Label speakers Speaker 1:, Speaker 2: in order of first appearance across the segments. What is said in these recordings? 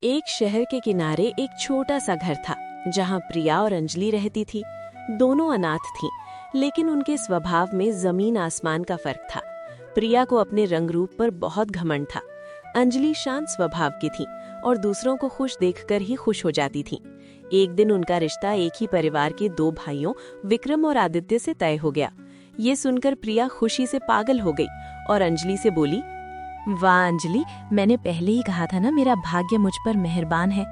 Speaker 1: एक शहर के किनारे एक छोटा सा घर था जहां प्रिया और अंजलि रहती थी। दोनों अनाथ थीं, लेकिन उनके स्वभाव में जमीन आसमान का फर्क था। प्रिया को अपने रंग रूप पर बहुत घमंड था। अंजलि शांत स्वभाव की थी और दूसरों को खुश देखकर ही खुश हो जाती थी। एक दिन उनका रिश्ता एक ही परिवार के दो भाइयों विक्रम और आदित्य से तय हो गया। ये सुनकर प्रिया खुशी से पागल हो गई और अंजलि से बोली, वाह अंजलि, मैंने पहले ही कहा था ना, मेरा भाग्य मुझ पर मेहरबान है।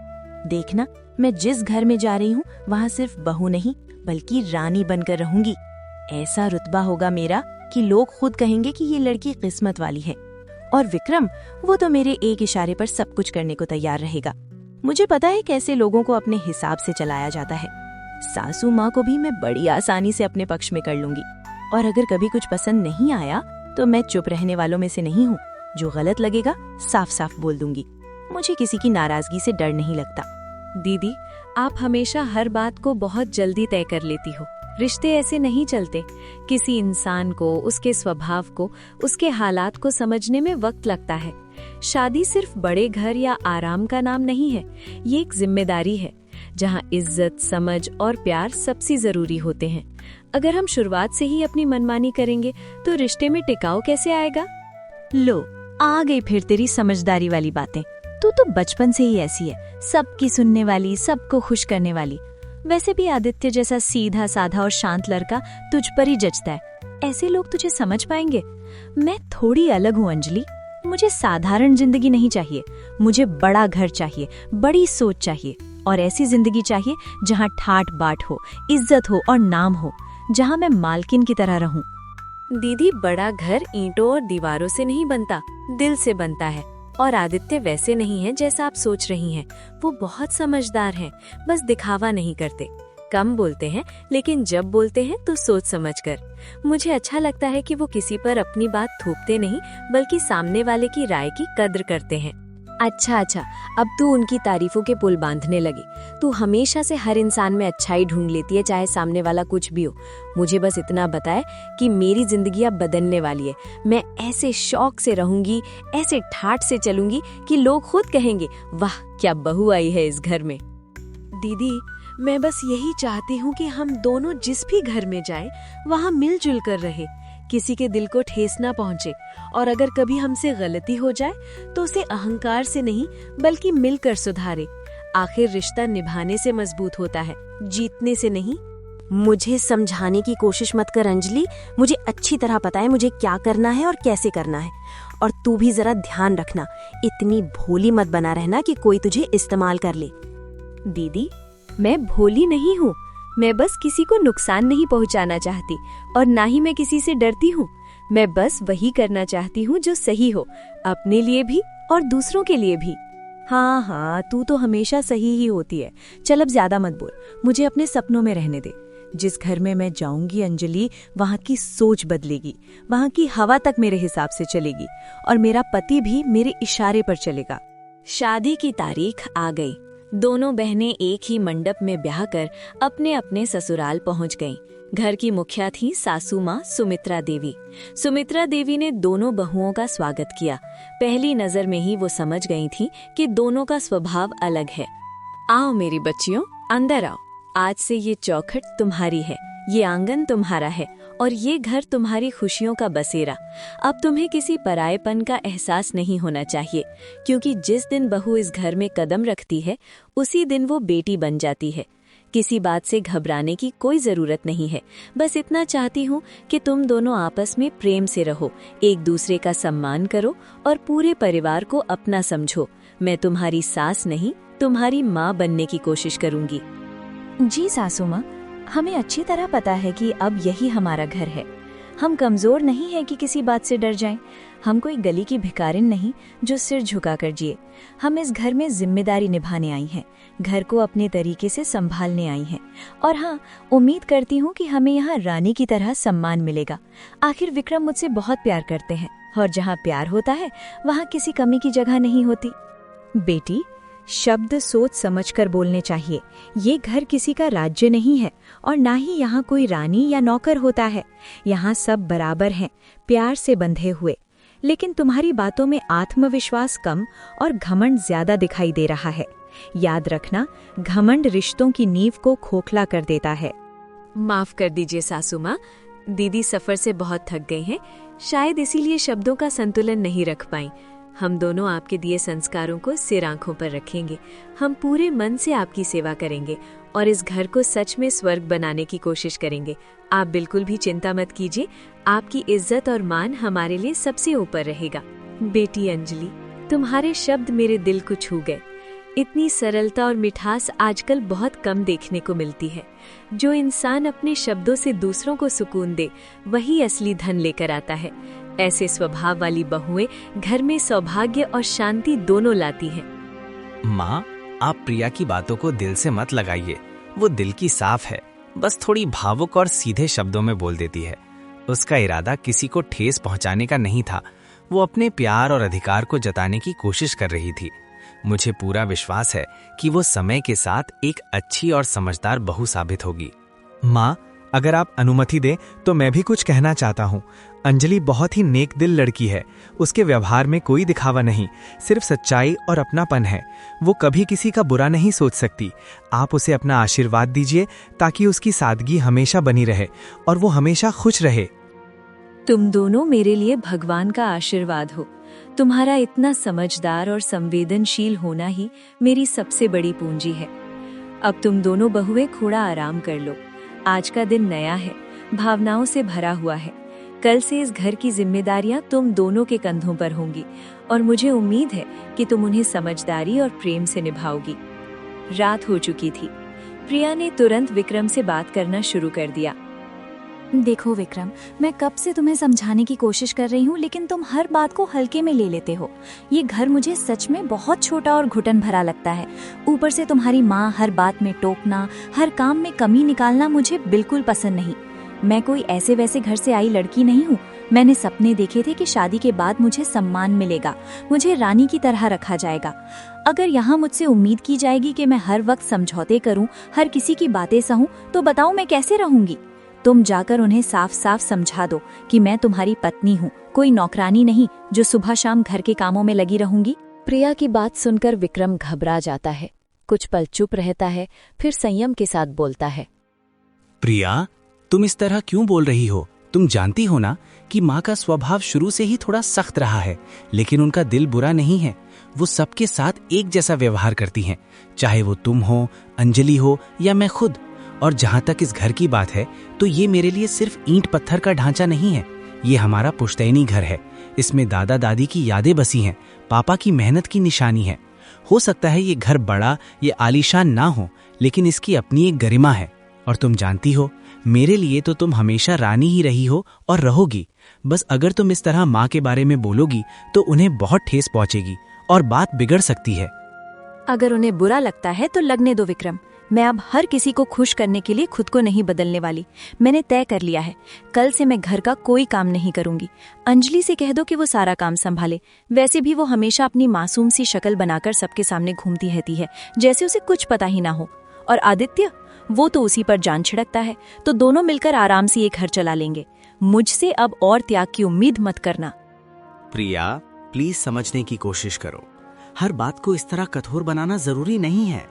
Speaker 1: देखना, मैं जिस घर में जा रही हूँ वहाँ सिर्फ बहू नहीं बल्कि रानी बनकर रहूंगी। ऐसा रुतबा होगा मेरा कि लोग खुद कहेंगे कि ये लड़की किस्मत वाली है। और विक्रम, वो तो मेरे एक इशारे पर सब कुछ करने को तैयार रहेगा। मुझे पता है कैसे लोगों को अपने हिसाब से चलाया जाता है। सासू माँ को भी मैं बड़ी आसानी से अपने पक्ष में कर लूंगी। और अगर कभी कुछ पसंद नहीं आया तो मैं चुप रहने वालों में से नहीं हूँ। जो गलत लगेगा साफ साफ बोल दूंगी। मुझे किसी की नाराजगी से डर नहीं लगता।
Speaker 2: दीदी, आप हमेशा हर बात को बहुत जल्दी तय कर लेती हो। रिश्ते ऐसे नहीं चलते। किसी इंसान को, उसके स्वभाव को, उसके हालात को समझने में वक्त लगता है। शादी सिर्फ बड़े घर या आराम का नाम नहीं है, ये एक जिम्मेदारी है जहाँ इज्जत, समझ और प्यार सबसे जरूरी होते हैं। अगर हम शुरुआत से ही अपनी मनमानी करेंगे तो रिश्ते में टिकाव कैसे आएगा?
Speaker 3: लो, आ गई फिर तेरी समझदारी वाली बातें। तू तो बचपन से ही ऐसी है, सबकी सुनने वाली, सबको खुश करने वाली। वैसे भी आदित्य जैसा सीधा साधा और शांत लड़का तुझ पर ही जचता है। ऐसे लोग तुझे समझ पाएंगे। मैं थोड़ी अलग हूँ अंजलि। मुझे साधारण जिंदगी नहीं चाहिए। मुझे बड़ा घर चाहिए, बड़ी सोच चाहिए और ऐसी जिंदगी चाहिए जहाँ ठाट बाट हो, इज्जत हो और नाम हो, जहाँ मैं मालकिन की तरह रहूं।
Speaker 2: दीदी, बड़ा घर ईंटों और दीवारों से नहीं बनता, दिल से बनता है। और आदित्य वैसे नहीं है जैसा आप सोच रही हैं। वो बहुत समझदार हैं, बस दिखावा नहीं करते। कम बोलते हैं, लेकिन जब बोलते हैं तो सोच समझकर। मुझे अच्छा लगता है कि वो किसी पर अपनी बात थोपते नहीं, बल्कि सामने वाले की राय की कद्र करते हैं। अच्छा, अब तू उनकी तारीफों के पुल बांधने लगी। तू हमेशा से हर इंसान में अच्छाई ढूंढ लेती है, चाहे सामने वाला कुछ भी हो। मुझे बस इतना बताए कि मेरी जिंदगी अब बदलने वाली है। मैं ऐसे शौक से रहूंगी, ऐसे ठाठ से चलूंगी कि लोग खुद कहेंगे, वाह क्या बहू आई है इस घर में।
Speaker 1: दीदी, मैं बस यही चाहती हूँ कि हम दोनों जिस भी घर में जाएं, वहाँ मिलजुल कर रहे, किसी के दिल को ठेस ना पहुँचे। और अगर कभी हमसे गलती हो जाए तो उसे अहंकार से नहीं बल्कि मिलकर सुधारे। आखिर रिश्ता निभाने से मजबूत होता है, जीतने से नहीं।
Speaker 3: मुझे समझाने की कोशिश मत कर अंजलि। मुझे अच्छी तरह पता है मुझे क्या करना है और कैसे करना है। और तू भी जरा ध्यान रखना, इतनी भोली मत बना रहना कि कोई तुझे इस्तेमाल कर ले।
Speaker 2: दीदी, मैं भोली नहीं हूँ। मैं बस किसी को नुकसान नहीं पहुँचाना चाहती और ना ही मैं किसी से डरती हूँ। मैं बस वही करना चाहती हूँ जो सही हो, अपने लिए भी और दूसरों के लिए भी।
Speaker 3: हाँ, तू तो हमेशा सही ही होती है। चल अब ज्यादा मत बोल, मुझे अपने सपनों में रहने दे। जिस घर में मैं जाऊंगी अंजलि, वहाँ की सोच बदलेगी, वहाँ की हवा तक मेरे हिसाब से चलेगी और मेरा पति भी मेरे इशारे पर चलेगा।
Speaker 2: शादी की तारीख आ गई। दोनों बहनें एक ही मंडप में ब्याह कर अपने अपने ससुराल पहुंच गईं। घर की मुखिया थी सासू माँ सुमित्रा देवी। सुमित्रा देवी ने दोनों बहुओं का स्वागत किया। पहली नजर में ही वो समझ गई थी कि दोनों का स्वभाव अलग है। आओ मेरी बच्चियों, अंदर आओ। आज से ये चौखट तुम्हारी है, ये आंगन तुम्हारा है और ये घर तुम्हारी खुशियों का बसेरा। अब तुम्हें किसी परायेपन का एहसास नहीं होना चाहिए, क्योंकि जिस दिन बहू इस घर में कदम रखती है उसी दिन वो बेटी बन जाती है। किसी बात से घबराने की कोई जरूरत नहीं है। बस इतना चाहती हूँ कि तुम दोनों आपस में प्रेम से रहो, एक दूसरे का सम्मान करो और पूरे परिवार को अपना समझो। मैं तुम्हारी सास नहीं, तुम्हारी माँ बनने की कोशिश करूंगी।
Speaker 3: जी सासू माँ, हमें अच्छी तरह पता है कि अब यही हमारा घर है। हम कमजोर नहीं हैं कि किसी बात से डर जाएं। हम कोई गली की भिखारिन नहीं जो सिर झुका कर जिए। हम इस घर में जिम्मेदारी निभाने आई हैं, घर को अपने तरीके से संभालने आई हैं। और हाँ, उम्मीद करती हूँ कि हमें यहाँ रानी की तरह सम्मान मिलेगा। आखिर विक्रम मुझसे बहुत प्यार करते हैं और जहाँ प्यार होता है वहाँ किसी कमी की जगह नहीं होती। बेटी, शब्द सोच समझकर बोलने चाहिए। ये घर किसी का राज्य नहीं है और ना ही यहाँ कोई रानी या नौकर होता है। यहाँ सब बराबर हैं, प्यार से बंधे हुए। लेकिन तुम्हारी बातों में आत्मविश्वास कम और घमंड ज्यादा दिखाई दे रहा है। याद रखना, घमंड रिश्तों की नींव को खोखला कर देता है।
Speaker 2: माफ कर दीजिए सासू माँ, दीदी सफर से बहुत थक गई हैं, शायद इसीलिए शब्दों का संतुलन नहीं रख पाई। हम दोनों आपके दिए संस्कारों को सिर आंखों पर रखेंगे। हम पूरे मन से आपकी सेवा करेंगे और इस घर को सच में स्वर्ग बनाने की कोशिश करेंगे। आप बिल्कुल भी चिंता मत कीजिए, आपकी इज्जत और मान हमारे लिए सबसे ऊपर रहेगा। बेटी अंजलि, तुम्हारे शब्द मेरे दिल को छू गए। इतनी सरलता और मिठास आजकल बहुत कम देखने को मिलती है। जो इंसान अपने शब्दों से दूसरों को सुकून दे, वही असली धन लेकर आता है। ऐसे स्वभाव वाली बहुएं घर में सौभाग्य और शांति दोनों लाती हैं।
Speaker 4: माँ, आप प्रिया की बातों को दिल से मत लगाइए। वो दिल की साफ है, बस थोड़ी भावुक और सीधे शब्दों में बोल देती है। उसका इरादा किसी को ठेस पहुंचाने का नहीं था। वो अपने प्यार और अधिकार को जताने की कोशिश कर रही थी। मुझे पूरा विश्वास है कि वो समय के साथ एक अच्छी और समझदार बहू साबित होगी।
Speaker 5: माँ, अगर आप अनुमति दें तो मैं भी कुछ कहना चाहता हूँ। अंजलि बहुत ही नेक दिल लड़की है। उसके व्यवहार में कोई दिखावा नहीं, सिर्फ सच्चाई और अपनापन है। वो कभी किसी का बुरा नहीं सोच सकती। आप उसे अपना आशीर्वाद दीजिए ताकि उसकी सादगी हमेशा बनी रहे और वो हमेशा खुश रहे।
Speaker 3: तुम दोनों मेरे लिए भगवान का आशीर्वाद हो। तुम्हारा इतना समझदार और संवेदनशील होना ही मेरी सबसे बड़ी पूंजी है। अब तुम दोनों बहुएं थोड़ा आराम कर लो। आज का दिन नया है, भावनाओं से भरा हुआ है। कल से इस घर की जिम्मेदारियां तुम दोनों के कंधों पर होंगी और मुझे उम्मीद है कि तुम उन्हें समझदारी और प्रेम से निभाओगी। रात हो चुकी थी। प्रिया ने तुरंत विक्रम से बात करना शुरू कर दिया।
Speaker 6: देखो विक्रम, मैं कब से तुम्हें समझाने की कोशिश कर रही हूँ, लेकिन तुम हर बात को हल्के में ले लेते हो। ये घर मुझे सच में बहुत छोटा और घुटन भरा लगता है। ऊपर से तुम्हारी माँ हर बात में टोकना, हर काम में कमी निकालना मुझे बिल्कुल पसंद नहीं। मैं कोई ऐसे वैसे घर से आई लड़की नहीं हूँ। मैंने सपने देखे थे कि शादी के बाद मुझे सम्मान मिलेगा, मुझे रानी की तरह रखा जाएगा। अगर यहाँ मुझसे उम्मीद की जाएगी कि मैं हर वक्त समझौते करूँ, हर किसी की बातें सहूँ, तो बताओ मैं कैसे रहूंगी। तुम जाकर उन्हें साफ साफ समझा दो कि मैं तुम्हारी पत्नी हूँ, कोई नौकरानी नहीं जो सुबह शाम घर के कामों में लगी रहूंगी।
Speaker 1: प्रिया की बात सुनकर विक्रम घबरा जाता है। कुछ पल चुप रहता है, फिर संयम के साथ बोलता है।
Speaker 4: प्रिया, तुम इस तरह क्यों बोल रही हो? तुम जानती हो ना कि माँ का स्वभाव शुरू से ही थोड़ा सख्त रहा है, लेकिन उनका दिल बुरा नहीं है। वो सबके साथ एक जैसा व्यवहार करती हैं, चाहे वो तुम हो, अंजलि हो या मैं खुद। और जहां तक इस घर की बात है, तो ये मेरे लिए सिर्फ ईंट पत्थर का ढांचा नहीं है। ये हमारा पुश्तैनी घर है। इसमें दादा दादी की यादें बसी हैं, पापा की मेहनत की निशानी है। हो सकता है ये घर बड़ा, ये आलीशान ना हो, लेकिन इसकी अपनी एक गरिमा है। और तुम जानती हो, मेरे लिए तो तुम हमेशा रानी ही रही हो और रहोगी। बस अगर तुम इस तरह माँ के बारे में बोलोगी तो उन्हें बहुत ठेस पहुंचेगी और बात बिगड़ सकती है।
Speaker 3: अगर उन्हें बुरा लगता है तो लगने दो विक्रम। मैं अब हर किसी को खुश करने के लिए खुद को नहीं बदलने वाली। मैंने तय कर लिया है, कल से मैं घर का कोई काम नहीं करूंगी। अंजलि से कह दो कि वो सारा काम संभाले। वैसे भी वो हमेशा अपनी मासूम सी शक्ल बनाकर सबके सामने घूमती रहती है, जैसे उसे कुछ पता ही ना हो। और आदित्य, वो तो उसी पर जान छिड़कता है। तो दोनों मिलकर आराम से ये घर चला लेंगे। मुझसे अब और त्याग की उम्मीद मत करना।
Speaker 4: प्रिया, प्लीज समझने की कोशिश करो। हर बात को इस तरह कठोर बनाना जरूरी नहीं है।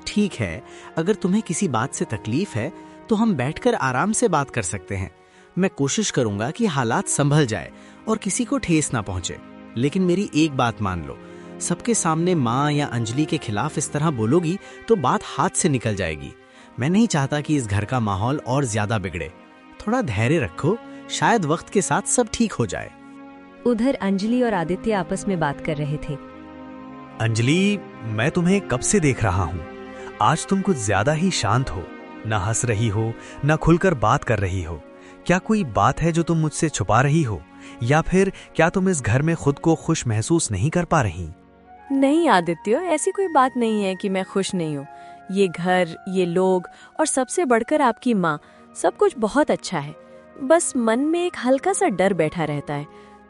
Speaker 4: ठीक है, अगर तुम्हें किसी बात से तकलीफ है तो हम बैठकर आराम से बात कर सकते हैं। मैं कोशिश करूंगा कि हालात संभल जाए और किसी को ठेस ना पहुंचे। लेकिन मेरी एक बात मान लो, सबके सामने माँ या अंजलि के खिलाफ इस तरह बोलोगी तो बात हाथ से निकल जाएगी। मैं नहीं चाहता कि इस घर का माहौल और ज्यादा बिगड़े। थोड़ा धैर्य रखो, शायद वक्त के साथ सब ठीक हो जाए।
Speaker 3: उधर अंजलि और आदित्य आपस में बात कर रहे थे।
Speaker 5: अंजलि, मैं तुम्हें कब से देख रहा हूँ। आज तुम कुछ ज्यादा ही शांत हो, न हंस रही हो, न खुलकर बात कर रही हो। क्या कोई बात है जो तुम मुझसे छुपा रही हो, या फिर क्या तुम इस घर में खुद को खुश महसूस नहीं कर पा रही?
Speaker 1: नहीं आदित्य, ऐसी कोई बात नहीं है कि मैं खुश नहीं हूँ। ये घर, ये लोग और सबसे बढ़कर आपकी माँ, सब कुछ बहुत अच्छा है। बस मन में एक हल्का सा डर बैठा रहता है।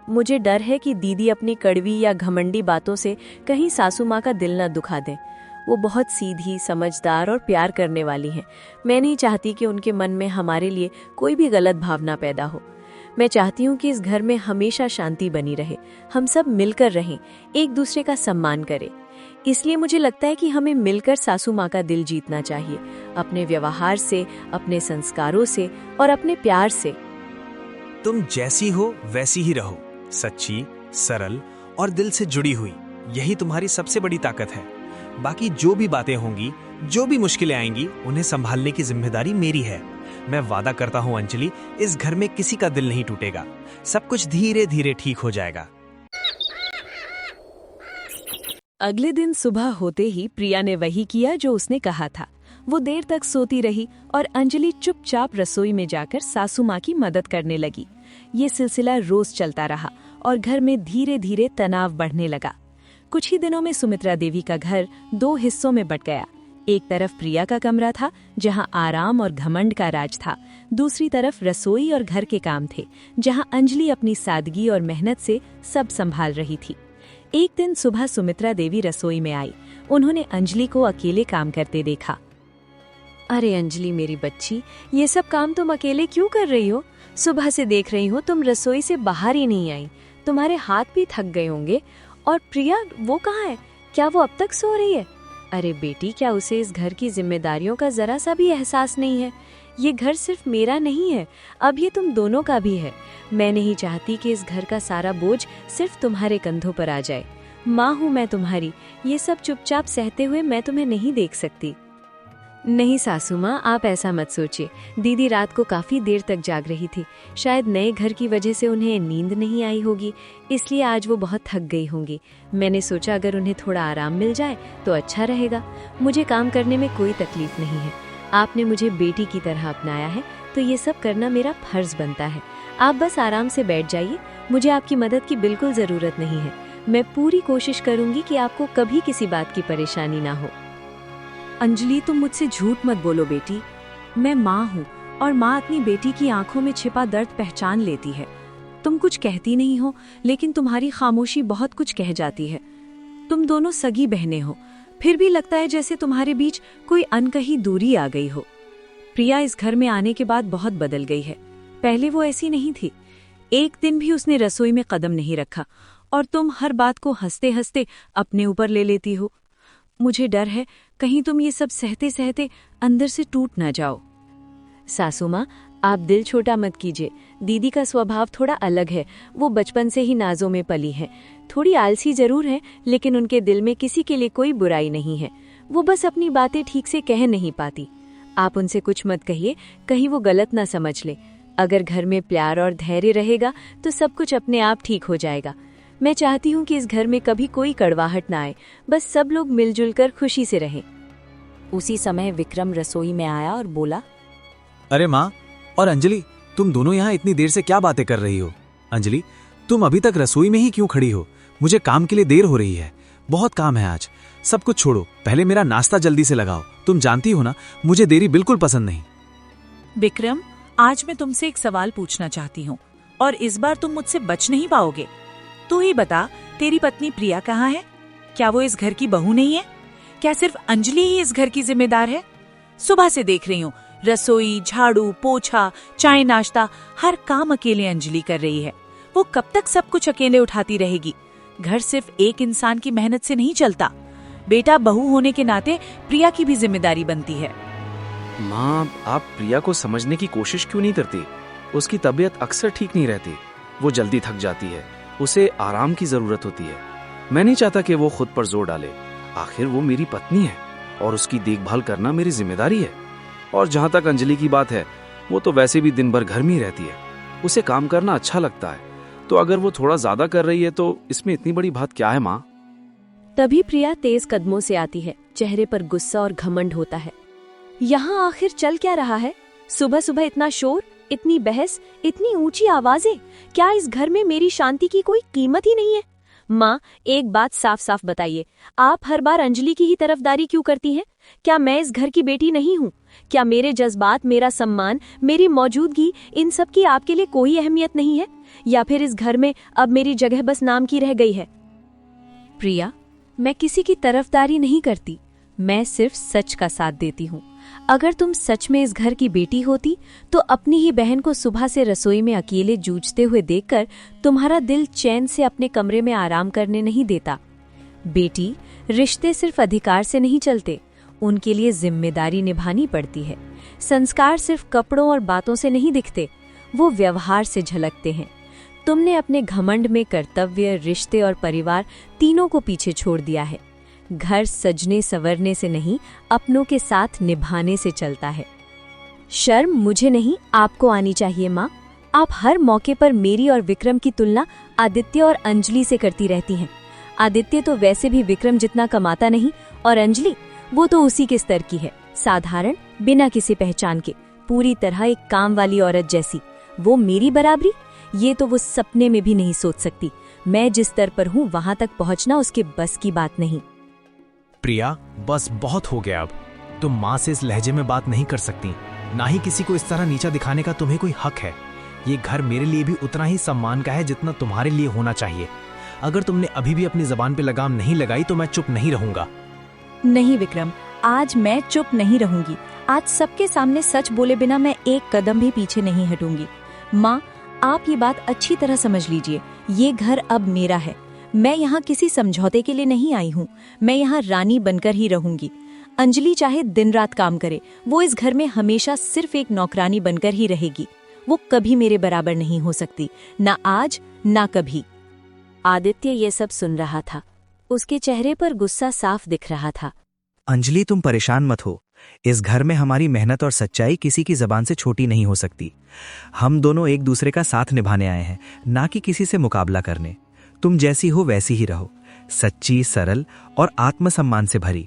Speaker 1: मुझे डर है कि दीदी अपनी कड़वी या घमंडी बातों से कहीं सासू माँ का दिल न दुखा दें। वो बहुत सीधी, समझदार और प्यार करने वाली हैं। मैं नहीं चाहती कि उनके मन में हमारे लिए कोई भी गलत भावना पैदा हो। मैं चाहती हूँ कि इस घर में हमेशा शांति बनी रहे, हम सब मिलकर रहें, एक दूसरे का सम्मान करें। इसलिए मुझे लगता है कि हमें मिलकर सासू माँ का दिल जीतना चाहिए, अपने व्यवहार से, अपने संस्कारों से और अपने प्यार से।
Speaker 5: तुम जैसी हो वैसी ही रहो, सच्ची, सरल और दिल से जुड़ी हुई। यही तुम्हारी सबसे बड़ी ताकत है। बाकी जो भी बातें होंगी, जो भी मुश्किलें आएंगी, उन्हें संभालने की जिम्मेदारी मेरी है। मैं वादा करता हूँ अंजलि, इस घर में किसी का दिल नहीं टूटेगा। सब कुछ धीरे धीरे ठीक हो जाएगा।
Speaker 1: अगले दिन सुबह होते ही प्रिया ने वही किया जो उसने कहा था। वो देर तक सोती रही और अंजलि चुपचाप रसोई में जाकर सासू माँ की मदद करने लगी। ये सिलसिला रोज चलता रहा और घर में धीरे धीरे तनाव बढ़ने लगा। कुछ ही दिनों में सुमित्रा देवी का घर 2 हिस्सों में बंट गया। एक तरफ प्रिया का कमरा था, जहाँ आराम और घमंड का राज था। दूसरी तरफ रसोई और घर के काम थे, जहाँ अंजलि अपनी सादगी और मेहनत से सब संभाल रही थी। एक दिन सुबह सुमित्रा देवी रसोई में आई। उन्होंने अंजलि को अकेले काम करते देखा। अरे अंजलि मेरी बच्ची, ये सब काम तुम अकेले क्यों कर रही हो? सुबह से देख रही हो तुम रसोई से बाहर ही नहीं आई। तुम्हारे हाथ भी थक गए होंगे। और प्रिया, वो कहाँ है? क्या वो अब तक सो रही है? अरे बेटी, क्या उसे इस घर की जिम्मेदारियों का जरा सा भी एहसास नहीं है? ये घर सिर्फ मेरा नहीं है, अब ये तुम दोनों का भी है। मैं नहीं चाहती कि इस घर का सारा बोझ सिर्फ तुम्हारे कंधों पर आ जाए। माँ हूँ मैं तुम्हारी, ये सब चुपचाप सहते हुए मैं तुम्हें नहीं देख सकती। नहीं सासू माँ, आप ऐसा मत सोचिए। दीदी रात को काफी देर तक जाग रही थी। शायद नए घर की वजह से उन्हें नींद नहीं आई होगी, इसलिए आज वो बहुत थक गई होंगी। मैंने सोचा अगर उन्हें थोड़ा आराम मिल जाए तो अच्छा रहेगा। मुझे काम करने में कोई तकलीफ नहीं है। आपने मुझे बेटी की तरह अपनाया है, तो ये सब करना मेरा फर्ज बनता है। आप बस आराम से बैठ जाइए, मुझे आपकी मदद की बिल्कुल ज़रूरत नहीं है। मैं पूरी कोशिश करूंगी कि आपको कभी किसी बात की परेशानी ना हो। अंजलि, तुम मुझसे झूठ मत बोलो बेटी। मैं माँ हूँ और माँ अपनी बेटी की आंखों में छिपा दर्द पहचान लेती है। तुम कुछ कहती नहीं हो, लेकिन तुम्हारी खामोशी बहुत कुछ कह जाती है। तुम दोनों सगी बहनें हो, फिर भी लगता है जैसे तुम्हारे बीच कोई अनकही दूरी आ गई हो। प्रिया इस घर में आने के बाद बहुत बदल गई है। पहले वो ऐसी नहीं थी। एक दिन भी उसने रसोई में कदम नहीं रखा और तुम हर बात को हंसते हंसते अपने ऊपर ले लेती हो। मुझे डर है कहीं तुम ये सब सहते सहते अंदर से टूट ना जाओ। सासू माँ, आप दिल छोटा मत कीजिए। दीदी का स्वभाव थोड़ा अलग है। वो बचपन से ही नाजों में पली है। थोड़ी आलसी जरूर है, लेकिन उनके दिल में किसी के लिए कोई बुराई नहीं है। वो बस अपनी बातें ठीक से कह नहीं पाती। आप उनसे कुछ मत कहिए, कहीं वो गलत ना समझ ले। अगर घर में प्यार और धैर्य रहेगा तो सब कुछ अपने आप ठीक हो जाएगा। मैं चाहती हूँ कि इस घर में कभी कोई कड़वाहट ना आए, बस सब लोग मिलजुल कर खुशी से रहें। उसी समय विक्रम रसोई में आया और बोला,
Speaker 5: अरे माँ और अंजलि, तुम दोनों यहाँ इतनी देर से क्या बातें कर रही हो? अंजलि, तुम अभी तक रसोई में ही क्यों खड़ी हो? मुझे काम के लिए देर हो रही है, बहुत काम है आज। सब कुछ छोड़ो, पहले मेरा नाश्ता जल्दी से लगाओ। तुम जानती हो ना, मुझे देरी बिल्कुल पसंद नहीं।
Speaker 7: विक्रम, आज मैं तुमसे एक सवाल पूछना चाहती हूँ और इस बार तुम मुझसे बच नहीं पाओगे। तू ही बता, तेरी पत्नी प्रिया कहाँ है? क्या वो इस घर की बहू नहीं है? क्या सिर्फ अंजलि ही इस घर की जिम्मेदार है? सुबह से देख रही हूँ, रसोई, झाड़ू, पोछा, चाय, नाश्ता, हर काम अकेले अंजलि कर रही है। वो कब तक सब कुछ अकेले उठाती रहेगी? घर सिर्फ एक इंसान की मेहनत से नहीं चलता। बेटा, बहू होने के नाते प्रिया की भी जिम्मेदारी बनती है।
Speaker 8: माँ, आप प्रिया को समझने की कोशिश क्यों नहीं करती? उसकी तबीयत अक्सर ठीक नहीं रहती। वो जल्दी थक जाती है, उसे आराम की जरूरत होती है। मैं नहीं चाहता कि वो खुद पर जोर डाले। आखिर वो मेरी पत्नी है और उसकी देखभाल करना मेरी जिम्मेदारी है। और जहाँ तक अंजलि की बात है, वो तो वैसे भी दिन भर घर में ही रहती है। उसे काम करना अच्छा लगता है, तो अगर वो थोड़ा ज्यादा कर रही है तो इसमें इतनी बड़ी बात क्या है माँ?
Speaker 1: तभी प्रिया तेज कदमों से आती है। चेहरे पर गुस्सा और घमंड होता है। यहाँ आखिर चल क्या रहा है? सुबह सुबह इतना शोर, इतनी बहस, इतनी ऊंची आवाजें। क्या इस घर में मेरी शांति की कोई कीमत ही नहीं है? माँ, एक बात साफ साफ बताइए, आप हर बार अंजलि की ही तरफदारी क्यों करती हैं? क्या मैं इस घर की बेटी नहीं हूँ? क्या मेरे जज्बात, मेरा सम्मान, मेरी मौजूदगी, इन सब की आपके लिए कोई अहमियत नहीं है? या फिर इस घर में अब मेरी जगह बस नाम की रह गई है? प्रिया, मैं किसी की तरफदारी नहीं करती। मैं सिर्फ सच का साथ देती हूँ।
Speaker 2: अगर तुम सच में इस घर की बेटी होती तो अपनी ही बहन को सुबह से रसोई में अकेले जूझते हुए देखकर तुम्हारा दिल चैन से अपने कमरे में आराम करने नहीं देता। बेटी, रिश्ते सिर्फ अधिकार से नहीं चलते, उनके लिए जिम्मेदारी निभानी पड़ती है। संस्कार सिर्फ कपड़ों और बातों से नहीं दिखते, वो व्यवहार से झलकते हैं। तुमने अपने घमंड में कर्तव्य, रिश्ते और परिवार तीनों को पीछे छोड़ दिया है। घर सजने संवरने से नहीं, अपनों के साथ निभाने से चलता है। शर्म मुझे नहीं, आपको आनी चाहिए माँ। आप हर मौके पर मेरी और विक्रम की तुलना आदित्य और अंजलि से करती रहती हैं। आदित्य तो वैसे भी विक्रम जितना कमाता नहीं, और अंजलि, वो तो उसी के स्तर की है, साधारण, बिना किसी पहचान के, पूरी तरह एक काम वाली औरत जैसी। वो मेरी बराबरी, ये तो वो सपने में भी नहीं सोच सकती। मैं जिस स्तर पर हूँ वहां तक पहुंचना उसके बस की बात नहीं।
Speaker 5: प्रिया, बस बहुत हो गया अब। तुम माँ से इस लहजे में बात नहीं कर सकती, ना ही किसी को इस तरह नीचा दिखाने का तुम्हें कोई हक है। ये घर मेरे लिए भी उतना ही सम्मान का है जितना तुम्हारे लिए होना चाहिए। अगर तुमने अभी भी अपनी जबान पे लगाम नहीं लगाई तो मैं चुप नहीं रहूंगा।
Speaker 6: नहीं विक्रम, आज मैं चुप नहीं रहूंगी। आज सबके सामने सच बोले बिना मैं एक कदम भी पीछे नहीं हटूंगी। माँ, आप ये बात अच्छी तरह समझ लीजिए, ये घर अब मेरा है। मैं यहाँ किसी समझौते के लिए नहीं आई हूँ, मैं यहाँ रानी बनकर ही रहूंगी। अंजलि चाहे दिन रात काम करे, वो इस घर में हमेशा सिर्फ एक नौकरानी बनकर ही रहेगी। वो कभी मेरे बराबर नहीं हो सकती, ना आज ना कभी।
Speaker 2: आदित्य ये सब सुन रहा था, उसके चेहरे पर गुस्सा साफ दिख रहा था।
Speaker 5: अंजलि, तुम परेशान मत हो। इस घर में हमारी मेहनत और सच्चाई किसी की जबान से छोटी नहीं हो सकती। हम दोनों एक दूसरे का साथ निभाने आए हैं, ना कि किसी से मुकाबला करने। तुम जैसी हो वैसी ही रहो, सच्ची, सरल और आत्मसम्मान से भरी।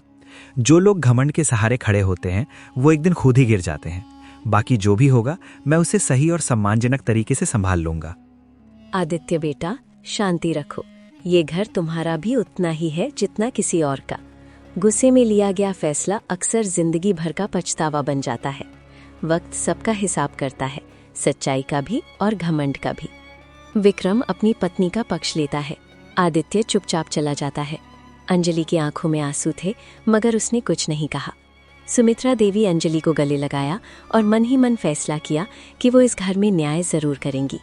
Speaker 5: जो लोग घमंड के सहारे खड़े होते हैं वो एक दिन खुद ही गिर जाते हैं। बाकी जो भी होगा मैं उसे सही और सम्मानजनक तरीके से संभाल लूंगा।
Speaker 2: आदित्य बेटा, शांति रखो। ये घर तुम्हारा भी उतना ही है जितना किसी और का। गुस्से में लिया गया फैसला अक्सर जिंदगी भर का पछतावा बन जाता है। वक्त सबका हिसाब करता है, सच्चाई का भी और घमंड का भी। विक्रम अपनी पत्नी का पक्ष लेता है। आदित्य चुपचाप चला जाता है। अंजलि की आंखों में आंसू थे, मगर उसने कुछ नहीं कहा। सुमित्रा देवी अंजलि को गले लगाया और मन ही मन फैसला किया कि वो इस घर में न्याय जरूर करेंगी।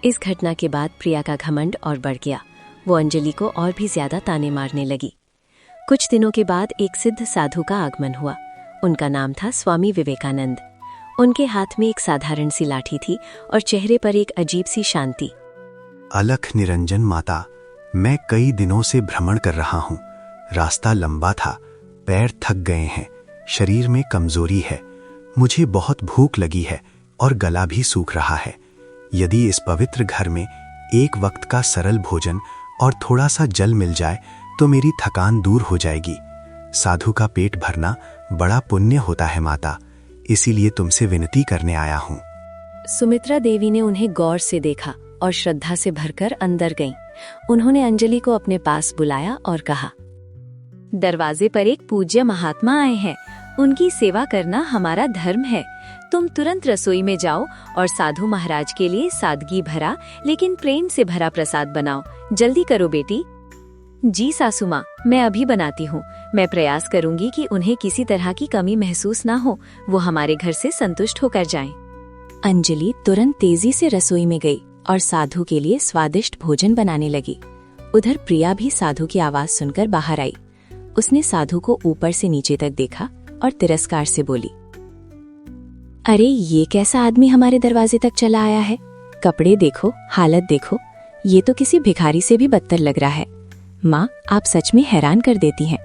Speaker 2: इस घटना के बाद प्रिया का घमंड और बढ़ गया। वो अंजलि को और भी ज्यादा ताने मारने लगी। कुछ दिनों के बाद एक सिद्ध साधु का आगमन हुआ। उनका नाम था स्वामी विवेकानंद। उनके हाथ में एक साधारण सी लाठी थी और चेहरे पर एक अजीब सी शांति।
Speaker 9: अलख निरंजन माता, मैं कई दिनों से भ्रमण कर रहा हूँ। रास्ता लंबा था, पैर थक गए हैं, शरीर में कमजोरी है, मुझे बहुत भूख लगी है और गला भी सूख रहा है। यदि इस पवित्र घर में एक वक्त का सरल भोजन और थोड़ा सा जल मिल जाए तो मेरी थकान दूर हो जाएगी। साधु का पेट भरना बड़ा पुण्य होता है माता, इसीलिए तुमसे विनती करने आया हूँ।
Speaker 2: सुमित्रा देवी ने उन्हें गौर से देखा और श्रद्धा से भरकर अंदर गईं। उन्होंने अंजलि को अपने पास बुलाया और कहा, दरवाजे पर एक पूज्य महात्मा आए हैं, उनकी सेवा करना हमारा धर्म है। तुम तुरंत रसोई में जाओ और साधु महाराज के लिए सादगी भरा लेकिन प्रेम से भरा प्रसाद बनाओ। जल्दी करो बेटी। जी सासू माँ, मैं अभी बनाती हूँ। मैं प्रयास करूंगी कि उन्हें किसी तरह की कमी महसूस ना हो, वो हमारे घर से संतुष्ट होकर जाएं। अंजलि तुरंत तेजी से रसोई में गई और साधु के लिए स्वादिष्ट भोजन बनाने लगी। उधर प्रिया भी साधु की आवाज सुनकर बाहर आई। उसने साधु को ऊपर से नीचे तक देखा और तिरस्कार से बोली, अरे ये कैसा आदमी हमारे दरवाजे तक चला आया है? कपड़े देखो, हालत देखो, ये तो किसी भिखारी से भी बदतर लग रहा है। माँ, आप सच में हैरान कर देती हैं।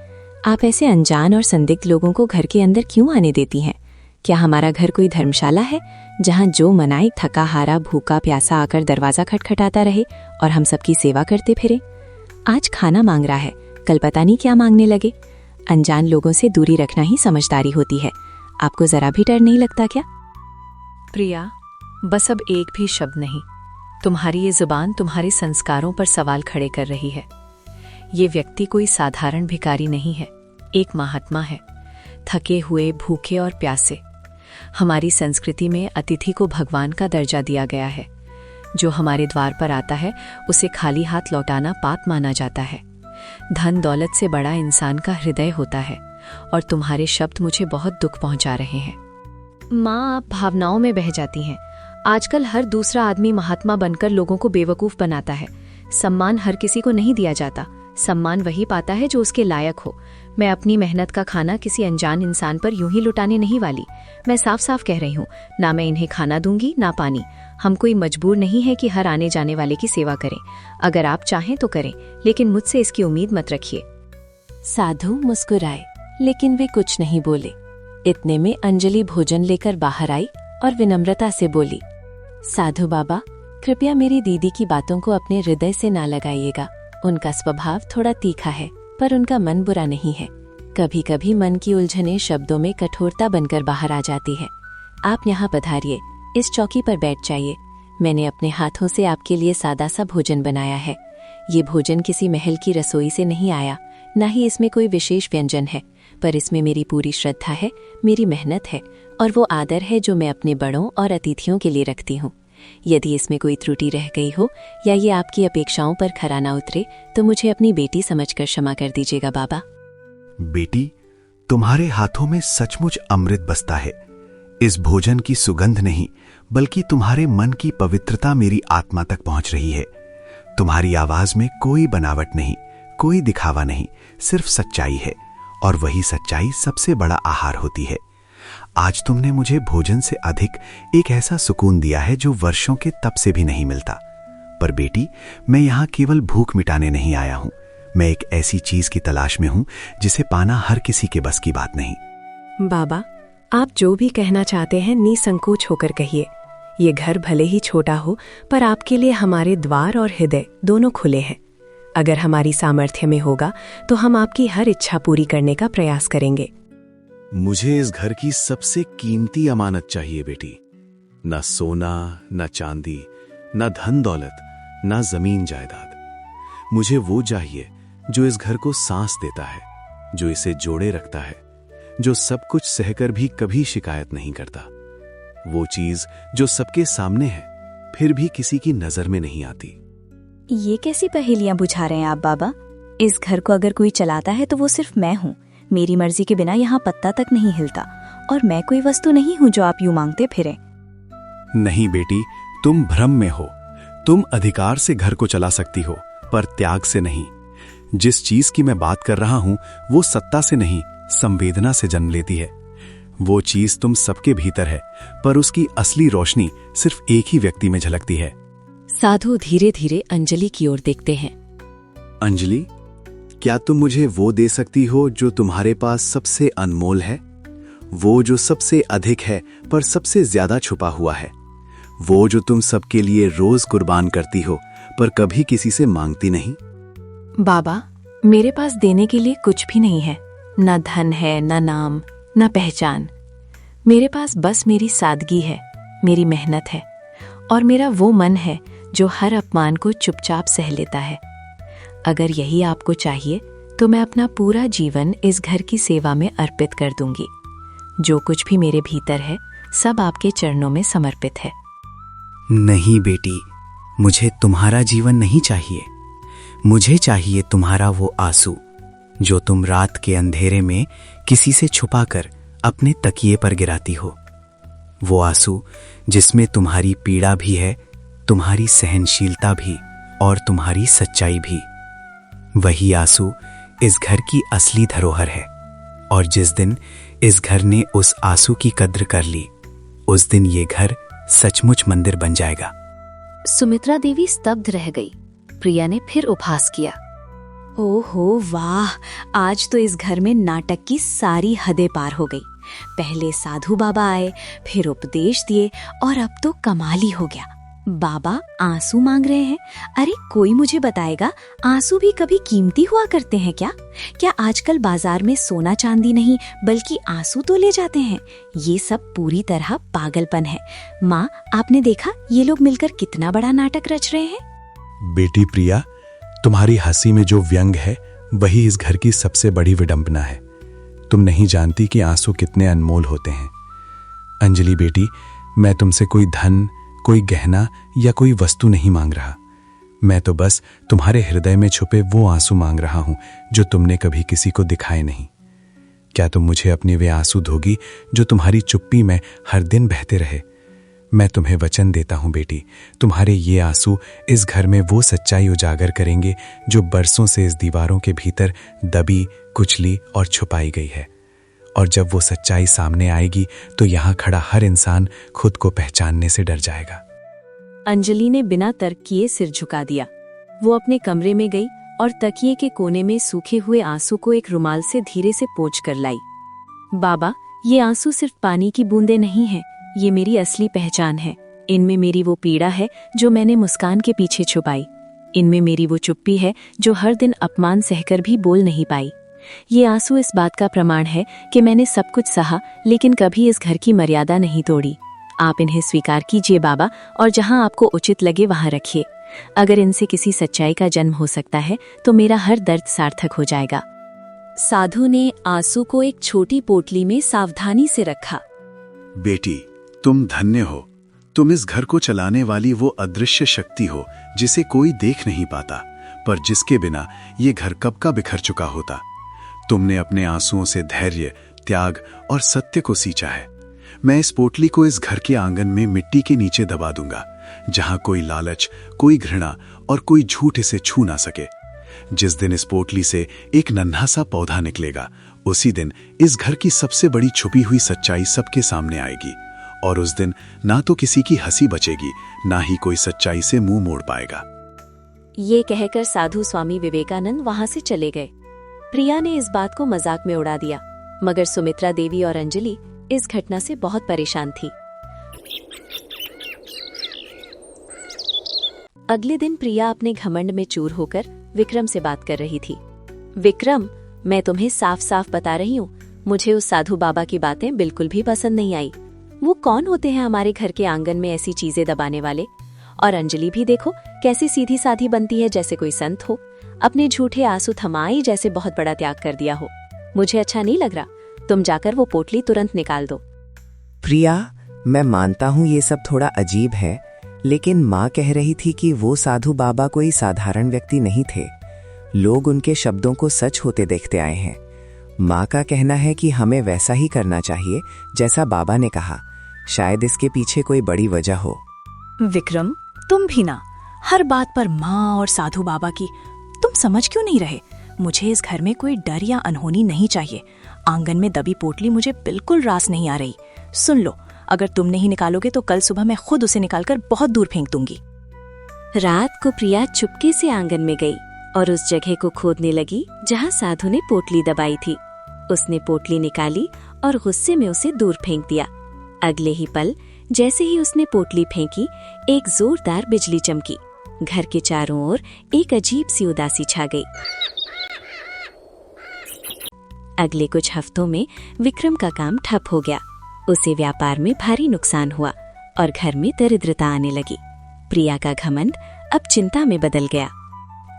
Speaker 2: आप ऐसे अनजान और संदिग्ध लोगों को घर के अंदर क्यों आने देती हैं? क्या हमारा घर कोई धर्मशाला है जहाँ जो मनाए थका हारा भूखा प्यासा आकर दरवाजा खटखटाता रहे और हम सबकी सेवा करते फिरे? आज खाना मांग रहा है, कल पता नहीं क्या मांगने लगे। अनजान लोगों से दूरी रखना ही समझदारी होती है। आपको जरा भी डर नहीं लगता क्या?
Speaker 7: प्रिया, बस अब एक भी शब्द नहीं। तुम्हारी ये जुबान तुम्हारे संस्कारों पर सवाल खड़े कर रही है। ये व्यक्ति कोई साधारण भिखारी नहीं है, एक महात्मा है, थके हुए, भूखे और प्यासे। हमारी संस्कृति में अतिथि को भगवान का दर्जा दिया गया है। जो हमारे द्वार पर आता है उसे खाली हाथ लौटाना पाप माना जाता है। धन दौलत से बड़ा इंसान का हृदय होता है
Speaker 2: और तुम्हारे शब्द मुझे बहुत दुख पहुंचा रहे हैं। माँ, आप भावनाओं में बह जाती हैं। आजकल हर दूसरा आदमी महात्मा बनकर लोगों को बेवकूफ बनाता है। सम्मान हर किसी को नहीं दिया जाता, सम्मान वही पाता है जो उसके लायक हो। मैं अपनी मेहनत का खाना किसी अनजान इंसान पर यूं ही लुटाने नहीं वाली। मैं साफ साफ कह रही हूँ, ना मैं इन्हें खाना दूंगी ना पानी। हम कोई मजबूर नहीं है कि हर आने जाने वाले की सेवा करें। अगर आप चाहें तो करें, लेकिन मुझसे इसकी उम्मीद मत रखिए।
Speaker 1: साधु मुस्कुराए, लेकिन वे कुछ नहीं बोले। इतने में अंजलि भोजन लेकर बाहर आई और विनम्रता से बोली, साधु बाबा, कृपया मेरी दीदी की बातों को अपने हृदय से ना लगाइएगा। उनका स्वभाव थोड़ा तीखा है, पर उनका मन बुरा नहीं है। कभी कभी मन की उलझनें शब्दों में कठोरता बनकर बाहर आ जाती है। आप यहाँ पधारिए, इस चौकी पर बैठ जाइए। मैंने अपने हाथों से आपके लिए सादा सा भोजन बनाया है। ये भोजन किसी महल की रसोई से नहीं आया, न ही इसमें कोई विशेष व्यंजन है, पर इसमें मेरी पूरी श्रद्धा है, मेरी मेहनत है और वो आदर है जो मैं अपने बड़ों और अतिथियों के लिए रखती हूँ। यदि इसमें कोई त्रुटि रह गई हो या ये आपकी अपेक्षाओं पर खरा ना उतरे तो मुझे अपनी बेटी समझकर क्षमा कर दीजिएगा बाबा।
Speaker 9: बेटी, तुम्हारे हाथों में सचमुच अमृत बसता है। इस भोजन की सुगंध नहीं, बल्कि तुम्हारे मन की पवित्रता मेरी आत्मा तक पहुंच रही है। तुम्हारी आवाज में कोई बनावट नहीं, कोई दिखावा नहीं, सिर्फ सच्चाई है, और वही सच्चाई सबसे बड़ा आहार होती है। आज तुमने मुझे भोजन से अधिक एक ऐसा सुकून दिया है जो वर्षों के तप से भी नहीं मिलता। पर बेटी, मैं यहाँ केवल भूख मिटाने नहीं आया हूँ। मैं एक ऐसी चीज की तलाश में हूँ जिसे पाना हर किसी के बस की बात नहीं।
Speaker 1: बाबा, आप जो भी कहना चाहते हैं निसंकोच होकर कहिए। ये घर भले ही छोटा हो, पर आपके लिए हमारे द्वार और हृदय दोनों खुले हैं। अगर हमारी सामर्थ्य में होगा तो हम आपकी हर इच्छा पूरी करने का प्रयास करेंगे।
Speaker 9: मुझे इस घर की सबसे कीमती अमानत चाहिए बेटी। न सोना, न चांदी, न धन दौलत, न जमीन जायदाद। मुझे वो चाहिए जो इस घर को सांस देता है, जो इसे जोड़े रखता है, जो सब कुछ सहकर भी कभी शिकायत नहीं करता। वो चीज जो सबके सामने है, फिर भी किसी की नजर में नहीं आती।
Speaker 6: ये कैसी पहेलियां बुझा रहे हैं आप बाबा? इस घर को अगर कोई चलाता है तो वो सिर्फ मैं हूँ। मेरी मर्जी के बिना यहाँ पत्ता तक नहीं हिलता, और मैं कोई वस्तु नहीं हूँ जो आप यूं मांगते फिरें।
Speaker 9: नहीं बेटी, तुम भ्रम में हो। तुम अधिकार से घर को चला सकती हो, पर त्याग से नहीं। जिस चीज की मैं बात कर रहा हूँ वो सत्ता से नहीं, संवेदना से जन्म लेती है। वो चीज तुम सबके भीतर है, पर उसकी असली रोशनी सिर्फ एक ही व्यक्ति में झलकती है।
Speaker 1: साधु धीरे धीरे अंजलि की ओर देखते हैं।
Speaker 9: अंजलि, क्या तुम मुझे वो दे सकती हो जो तुम्हारे पास सबसे अनमोल है? वो जो सबसे अधिक है पर सबसे ज्यादा छुपा हुआ है। वो जो तुम सबके लिए रोज कुर्बान करती हो पर कभी किसी से मांगती नहीं।
Speaker 1: बाबा, मेरे पास देने के लिए कुछ भी नहीं है। न धन है, न नाम, न पहचान। मेरे पास बस मेरी सादगी है, मेरी मेहनत है, और मेरा वो मन है जो हर अपमान को चुपचाप सह लेता है। अगर यही आपको चाहिए तो मैं अपना पूरा जीवन इस घर की सेवा में अर्पित कर दूंगी। जो कुछ भी मेरे भीतर है सब आपके चरणों में समर्पित है।
Speaker 4: नहीं बेटी, मुझे तुम्हारा जीवन नहीं चाहिए। मुझे चाहिए तुम्हारा वो आंसू जो तुम रात के अंधेरे में किसी से छुपाकर अपने तकिए पर गिराती हो। वो आंसू जिसमें तुम्हारी पीड़ा भी है, तुम्हारी सहनशीलता भी और तुम्हारी सच्चाई भी। वही आंसू इस घर की असली धरोहर है, और जिस दिन इस घर ने उस आंसू की कद्र कर ली, उस दिन ये घर सचमुच मंदिर बन जाएगा।
Speaker 2: सुमित्रा देवी स्तब्ध रह गई। प्रिया ने फिर उपहास किया।
Speaker 6: ओहो वाह, आज तो इस घर में नाटक की सारी हदें पार हो गई। पहले साधु बाबा आए, फिर उपदेश दिए, और अब तो कमाल ही हो गया। बाबा आंसू मांग रहे हैं। अरे कोई मुझे बताएगा, आंसू भी कभी कीमती हुआ करते हैं क्या? क्या आजकल बाजार में सोना चांदी नहीं बल्कि आंसू तो ले जाते हैं? ये सब पूरी तरह पागलपन है। माँ, आपने देखा ये लोग मिलकर कितना बड़ा नाटक रच रहे हैं?
Speaker 9: बेटी प्रिया, तुम्हारी हंसी में जो व्यंग है वही इस घर की सबसे बड़ी विडंबना है। तुम नहीं जानती कि आंसू कितने अनमोल होते हैं। अंजलि बेटी, मैं तुमसे कोई धन, कोई गहना या कोई वस्तु नहीं मांग रहा। मैं तो बस तुम्हारे हृदय में छुपे वो आंसू मांग रहा हूं जो तुमने कभी किसी को दिखाए नहीं। क्या तुम मुझे अपने वे आंसू धोगी जो तुम्हारी चुप्पी में हर दिन बहते रहे? मैं तुम्हें वचन देता हूं बेटी, तुम्हारे ये आंसू इस घर में वो सच्चाई उजागर करेंगे जो बरसों से इस दीवारों के भीतर दबी, कुचली और छुपाई गई है। और जब वो सच्चाई सामने आएगी तो यहाँ खड़ा हर इंसान खुद को पहचानने से डर जाएगा।
Speaker 1: अंजलि ने बिना तर्क किए सिर झुका दिया। वो अपने कमरे में गई और तकिए के कोने में सूखे हुए आंसू को एक रुमाल से धीरे से पोंछ कर लाई। बाबा, ये आंसू सिर्फ पानी की बूंदें नहीं हैं, ये मेरी असली पहचान है। इनमें मेरी वो पीड़ा है जो मैंने मुस्कान के पीछे छुपाई। इनमें मेरी वो चुप्पी है जो हर दिन अपमान सहकर भी बोल नहीं पाई। ये आंसू इस बात का प्रमाण है कि मैंने सब कुछ सहा, लेकिन कभी इस घर की मर्यादा नहीं तोड़ी। आप इन्हें स्वीकार कीजिए बाबा, और जहां आपको उचित लगे वहां रखिए। अगर इनसे किसी सच्चाई का जन्म हो सकता है तो मेरा हर दर्द सार्थक हो जाएगा। साधु ने आंसू को एक छोटी पोटली में सावधानी से रखा।
Speaker 10: बेटी, तुम धन्य हो। तुम इस घर को चलाने वाली वो अदृश्य शक्ति हो जिसे कोई देख नहीं पाता, पर जिसके बिना ये घर कब का बिखर चुका होता। तुमने अपने आंसुओं से धैर्य, त्याग और सत्य को सींचा है। मैं इस पोटली को इस घर के आंगन में मिट्टी के नीचे दबा दूंगा, जहां कोई लालच, कोई घृणा और कोई झूठ इसे छू ना सके। जिस दिन इस पोटली से एक नन्हा सा पौधा निकलेगा, उसी दिन इस घर की सबसे बड़ी छुपी हुई सच्चाई सबके सामने आएगी। और उस दिन ना तो किसी की हंसी बचेगी, ना ही कोई सच्चाई से मुंह मोड़ पाएगा।
Speaker 1: ये कहकर साधु स्वामी विवेकानंद वहां से चले गए। प्रिया ने इस बात को मजाक में उड़ा दिया, मगर सुमित्रा देवी और अंजलि इस घटना से बहुत परेशान थी। अगले दिन प्रिया अपने घमंड में चूर होकर विक्रम से बात कर रही थी। विक्रम, मैं तुम्हें साफ साफ बता रही हूँ, मुझे उस साधु बाबा की बातें बिल्कुल भी पसंद नहीं आई। वो कौन होते हैं हमारे घर के आंगन में ऐसी चीजें दबाने वाले? और अंजलि भी देखो कैसी सीधी साधी बनती है, जैसे कोई संत हो। अपने झूठे आंसू थमाई जैसे बहुत बड़ा त्याग कर दिया हो। मुझे अच्छा नहीं लग रहा। तुम जाकर वो पोटली तुरंत निकाल दो।
Speaker 11: प्रिया, मैं मानता हूँ ये सब थोड़ा अजीब है, लेकिन माँ कह रही थी कि वो साधु बाबा कोई साधारण व्यक्ति नहीं थे। लोग उनके शब्दों को सच होते देखते आए हैं। माँ का कहना है कि हमें वैसा ही करना चाहिए जैसा बाबा ने कहा। शायद इसके पीछे कोई बड़ी वजह हो।
Speaker 7: विक्रम, तुम भी ना हर बात पर माँ और साधु बाबा की। तुम समझ क्यों नहीं रहे? मुझे इस घर में कोई डर या अनहोनी नहीं चाहिए। आंगन में दबी पोटली मुझे बिल्कुल रास नहीं आ रही। सुन लो, अगर तुम नहीं निकालोगे तो कल सुबह मैं खुद उसे निकालकर बहुत दूर फेंक दूंगी।
Speaker 1: रात को प्रिया चुपके से आंगन में गई और उस जगह को खोदने लगी जहाँ साधु ने पोटली दबाई थी। उसने पोटली निकाली और गुस्से में उसे दूर फेंक दिया। अगले ही पल जैसे ही उसने पोटली फेंकी, एक जोरदार बिजली चमकी। घर के चारों ओर एक अजीब सी उदासी छा गई। अगले कुछ हफ्तों में विक्रम का काम ठप हो गया। उसे व्यापार में भारी नुकसान हुआ और घर में दरिद्रता आने लगी। प्रिया का घमंड अब चिंता में बदल गया।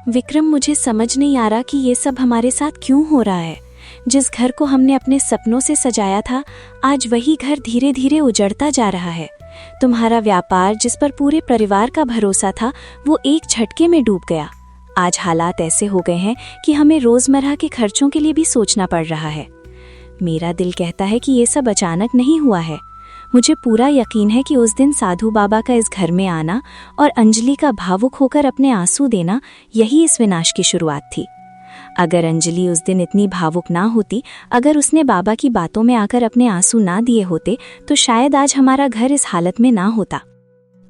Speaker 1: विक्रम, मुझे समझ नहीं आ रहा कि ये सब हमारे साथ क्यों हो रहा है। जिस घर को हमने अपने सपनों से सजाया था, आज वही घर धीरे धीरे उजड़ता जा रहा है। तुम्हारा व्यापार, जिस पर पूरे परिवार का भरोसा था, वो एक झटके में डूब गया। आज हालात ऐसे हो गए हैं कि हमें रोजमर्रा के खर्चों के लिए भी सोचना पड़ रहा है। मेरा दिल कहता है कि ये सब अचानक नहीं हुआ है। मुझे पूरा यकीन है कि उस दिन साधु बाबा का इस घर में आना और अंजलि का भावुक होकर अपने आंसू देना, यही इस विनाश की शुरुआत थी। अगर अंजलि उस दिन इतनी भावुक ना होती, अगर उसने बाबा की बातों में आकर अपने आंसू ना दिए होते, तो शायद आज हमारा घर इस हालत में ना होता।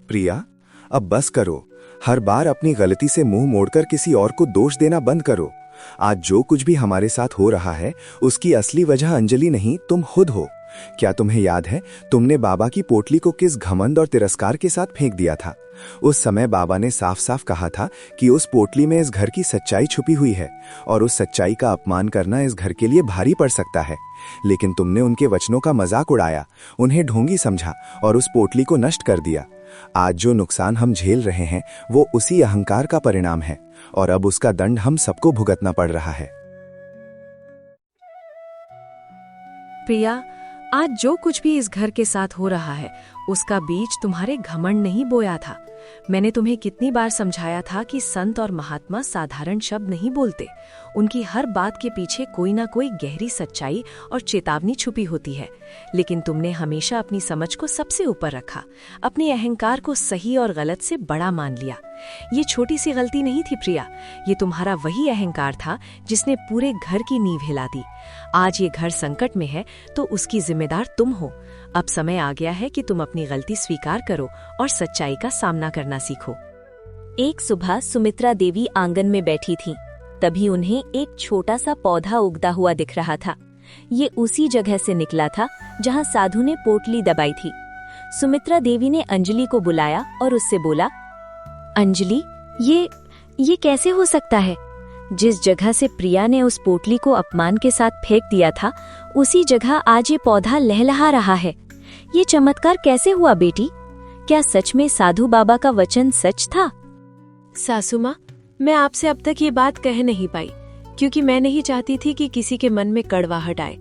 Speaker 12: प्रिया, अब बस करो। हर बार अपनी गलती से मुंह मोड़कर किसी और को दोष देना बंद करो। आज जो कुछ भी हमारे साथ हो रहा है, उसकी असली वजह अंजलि नहीं, तुम खुद हो। क्या तुम्हें याद है तुमने बाबा की पोटली को किस घमंड और तिरस्कार के साथ फेंक दिया था? उस समय बाबा ने साफ साफ कहा था कि उस पोटली में इस घर की सच्चाई छुपी हुई है और उस सच्चाई का अपमान करना इस घर के लिए भारी पड़ सकता है। लेकिन तुमने उनके वचनों का मजाक उड़ाया, उन्हें ढोंगी समझा और उस पोटली को नष्ट कर दिया। आज जो नुकसान हम झेल रहे हैं, वो उसी अहंकार का परिणाम है और अब उसका दंड हम सबको भुगतना पड़ रहा है।
Speaker 13: प्रिया, आज जो कुछ भी इस घर के साथ हो रहा है, उसका बीज तुम्हारे घमंड नहीं बोया था, मैंने तुम्हें कितनी बार समझाया था कि संत और महात्मा साधारण शब्द नहीं बोलते। उनकी हर बात के पीछे कोई ना कोई गहरी सच्चाई और चेतावनी छुपी होती है। लेकिन तुमने हमेशा अपनी समझ को सबसे ऊपर रखा, अपने अहंकार को सही और गलत से बड़ा मान लिया। ये छोटी सी गलती नहीं थी प्रिया, ये तुम्हारा वही अहंकार था जिसने पूरे घर की नींव हिला दी। आज ये घर संकट में है तो उसकी जिम्मेदार तुम हो। अब समय आ गया है कि तुम अपनी गलती स्वीकार करो और सच्चाई का सामना करना सीखो।
Speaker 2: एक सुबह सुमित्रा देवी आंगन में बैठी थीं। तभी उन्हें एक छोटा सा पौधा उगता हुआ दिख रहा था। ये उसी जगह से निकला था जहां साधु ने पोटली दबाई थी। सुमित्रा देवी ने अंजलि को बुलाया और उससे बोला, अंजलि, ये कैसे हो सकता है? जिस जगह से प्रिया ने उस पोटली को अपमान के साथ फेंक दिया था, उसी जगह आज ये पौधा लहलहा रहा है। ये चमत्कार कैसे हुआ बेटी? क्या सच में साधु बाबा का वचन सच था?
Speaker 1: सासू माँ, मैं आपसे अब तक ये बात कह नहीं पाई क्योंकि मैं नहीं चाहती थी कि किसी के मन में कड़वाहट आए।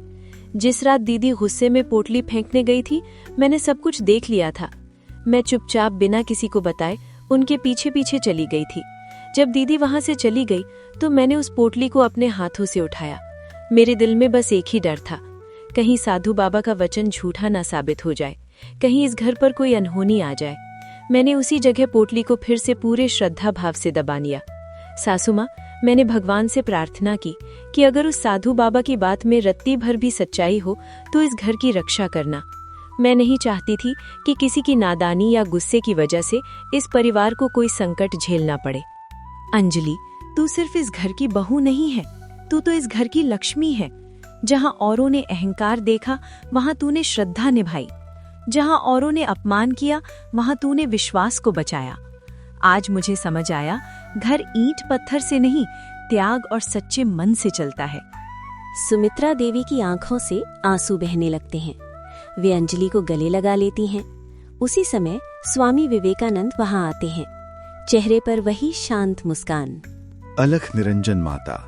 Speaker 1: जिस रात दीदी गुस्से में पोटली फेंकने गई थी, मैंने सब कुछ देख लिया था। मैं चुपचाप बिना किसी को बताए उनके पीछे पीछे चली गई थी। जब दीदी वहां से चली गई तो मैंने उस पोटली को अपने हाथों से उठाया। मेरे दिल में बस एक ही डर था, कहीं साधु बाबा का वचन झूठा ना साबित हो जाए, कहीं इस घर पर कोई अनहोनी आ जाए। मैंने उसी जगह पोटली को फिर से पूरे श्रद्धा भाव से दबा लिया। सासू माँ, मैंने भगवान से प्रार्थना की कि अगर उस साधु बाबा की बात में रत्ती भर भी सच्चाई हो तो इस घर की रक्षा करना। मैं नहीं चाहती थी कि किसी की नादानी या गुस्से की वजह से इस परिवार को कोई संकट झेलना पड़े। अंजलि, तू सिर्फ इस घर की बहू नहीं है, तू तो इस घर की लक्ष्मी है। जहां औरों ने अहंकार देखा, वहां तूने श्रद्धा निभाई। जहां औरों ने अपमान किया, वहां तूने विश्वास को बचाया। आज मुझे समझ आया, घर ईंट पत्थर से नहीं, त्याग और सच्चे मन से चलता है।
Speaker 2: सुमित्रा देवी की आंखों से आंसू बहने लगते हैं। वे अंजलि को गले लगा लेती हैं। उसी समय स्वामी विवेकानंद वहां आते हैं, चेहरे पर वही शांत मुस्कान।
Speaker 10: अलख निरंजन माता,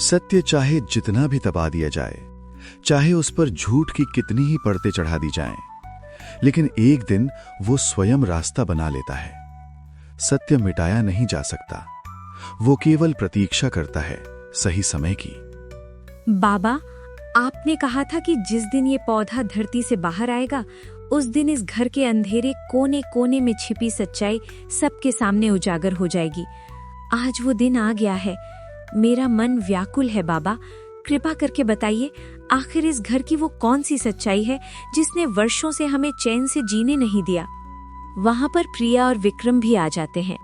Speaker 10: सत्य चाहे जितना भी दबा दिया जाए, चाहे उस पर झूठ की कितनी ही परतें चढ़ा दी जाएं, लेकिन एक दिन वो स्वयं रास्ता बना लेता है। सत्य मिटाया नहीं जा सकता, वो केवल प्रतीक्षा करता है सही समय की।
Speaker 6: बाबा, आपने कहा था कि जिस दिन ये पौधा धरती से बाहर आएगा, उस दिन इस घर के अंधेरे कोने कोने में छिपी सच्चाई सबके सामने उजागर हो जाएगी। आज वो दिन आ गया है। मेरा मन व्याकुल है बाबा, कृपा करके बताइए, आखिर इस घर की वो कौन सी सच्चाई है जिसने वर्षों से हमें चैन से जीने नहीं दिया? वहां पर प्रिया और विक्रम भी आ जाते हैं।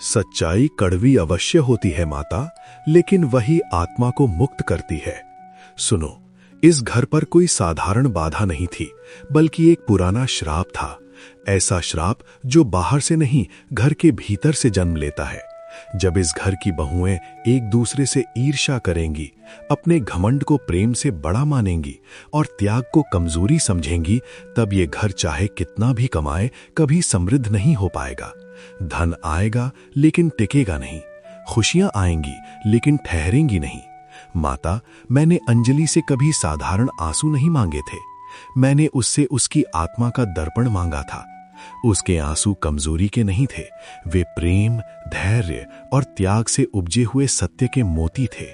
Speaker 10: सच्चाई कड़वी अवश्य होती है माता, लेकिन वही आत्मा को मुक्त करती है। सुनो, इस घर पर कोई साधारण बाधा नहीं थी, बल्कि एक पुराना श्राप था। ऐसा श्राप जो बाहर से नहीं, घर के भीतर से जन्म लेता है। जब इस घर की बहुएं एक दूसरे से ईर्ष्या करेंगी, अपने घमंड को प्रेम से बड़ा मानेंगी और त्याग को कमजोरी समझेंगी, तब ये घर चाहे कितना भी कमाए, कभी समृद्ध नहीं हो पाएगा। धन आएगा लेकिन टिकेगा नहीं, खुशियां आएंगी लेकिन ठहरेंगी नहीं। माता, मैंने अंजलि से कभी साधारण आंसू नहीं मांगे थे, मैंने उससे उसकी आत्मा का दर्पण मांगा था। उसके आंसू कमजोरी के नहीं थे, वे प्रेम, धैर्य और त्याग से उपजे हुए सत्य के मोती थे।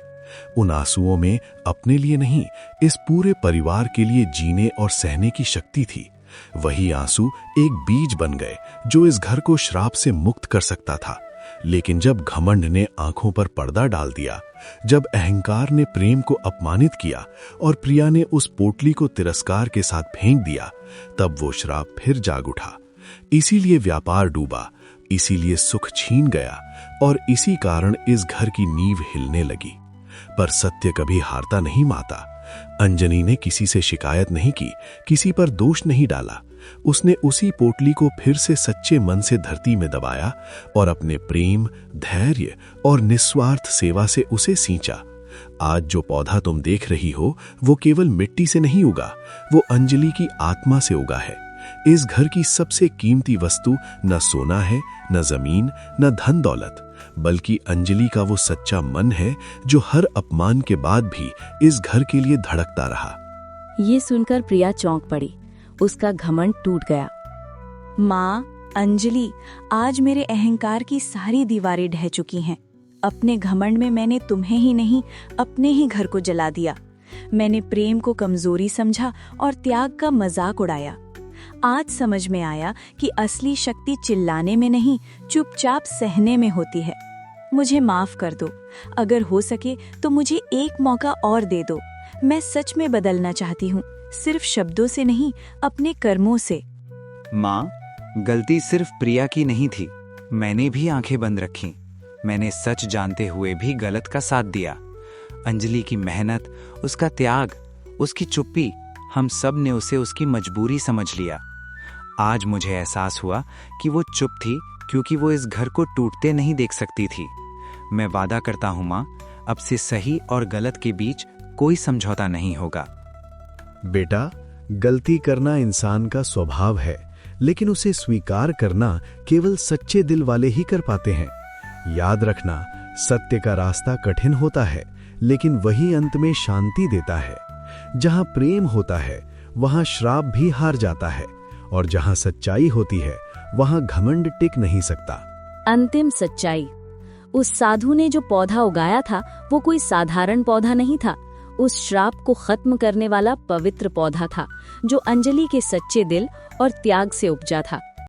Speaker 10: उन आंसुओं में अपने लिए नहीं, इस पूरे परिवार के लिए जीने और सहने की शक्ति थी। वही आंसू एक बीज बन गए जो इस घर को श्राप से मुक्त कर सकता था। लेकिन जब घमंड ने आंखों पर पर्दा डाल दिया, जब अहंकार ने प्रेम को अपमानित किया और प्रिया ने उस पोटली को तिरस्कार के साथ फेंक दिया, तब वो श्राप फिर जाग उठा। इसीलिए व्यापार डूबा, इसीलिए सुख छीन गया और इसी कारण इस घर की नींव हिलने लगी। पर सत्य कभी हारता नहीं माता। अंजनी ने किसी से शिकायत नहीं की, किसी पर दोष नहीं डाला। उसने उसी पोटली को फिर से सच्चे मन से धरती में दबाया और अपने प्रेम, धैर्य और निस्वार्थ सेवा से उसे सींचा। आज जो पौधा तुम देख रही हो, वो केवल मिट्टी से नहीं उगा, वो अंजलि की आत्मा से उगा है। इस घर की सबसे कीमती वस्तु न सोना है, न जमीन, न धन दौलत, बल्कि अंजलि का वो सच्चा मन है जो हर अपमान के बाद भी इस घर के लिए धड़कता रहा।
Speaker 2: ये सुनकर प्रिया चौंक पड़ी, उसका घमंड टूट गया।
Speaker 3: माँ,
Speaker 6: अंजलि, आज मेरे अहंकार की सारी दीवारें ढह चुकी हैं। अपने घमंड में मैंने तुम्हें ही नहीं, अपने ही घर को जला दिया। मैंने प्रेम को कमजोरी समझा और त्याग का मजाक उड़ाया। आज समझ में आया कि असली शक्ति चिल्लाने में नहीं, चुपचाप सहने में होती है। मुझे माफ कर दो। अगर हो सके तो मुझे एक मौका और दे दो। मैं सच में बदलना चाहती हूँ, सिर्फ शब्दों से नहीं, अपने कर्मों से।
Speaker 5: माँ, गलती सिर्फ प्रिया की नहीं थी। मैंने भी आंखें बंद रखीं। मैंने सच जानते हुए भी गलत का साथ दिया। अंजलि की मेहनत, उसका त्याग, उसकी चुप्पी, हम सब ने उसे उसकी मजबूरी समझ लिया। आज मुझे एहसास हुआ कि वो चुप थी क्योंकि वो इस घर को टूटते नहीं देख सकती थी। मैं वादा करता हूँ माँ, अब से सही और गलत के बीच कोई समझौता नहीं होगा।
Speaker 10: बेटा, गलती करना इंसान का स्वभाव है, लेकिन उसे स्वीकार करना केवल सच्चे दिल वाले ही कर पाते हैं। याद रखना, सत्य का रास्ता कठिन होता है, लेकिन वही अंत में शांति देता है। जहां प्रेम होता है, वहां श्राप भी हार जाता है, और जहां सच्चाई होती है, वहां घमंड टिक नहीं सकता।
Speaker 2: अंतिम सच्चाई। उस साधु ने जो पौधा उगाया था वो कोई साधारण पौधा नहीं था। उस श्राप को खत्म करने वाला पवित्र पौधा था, जो अंजलि के सच्चे दिल और त्याग से उपजा था।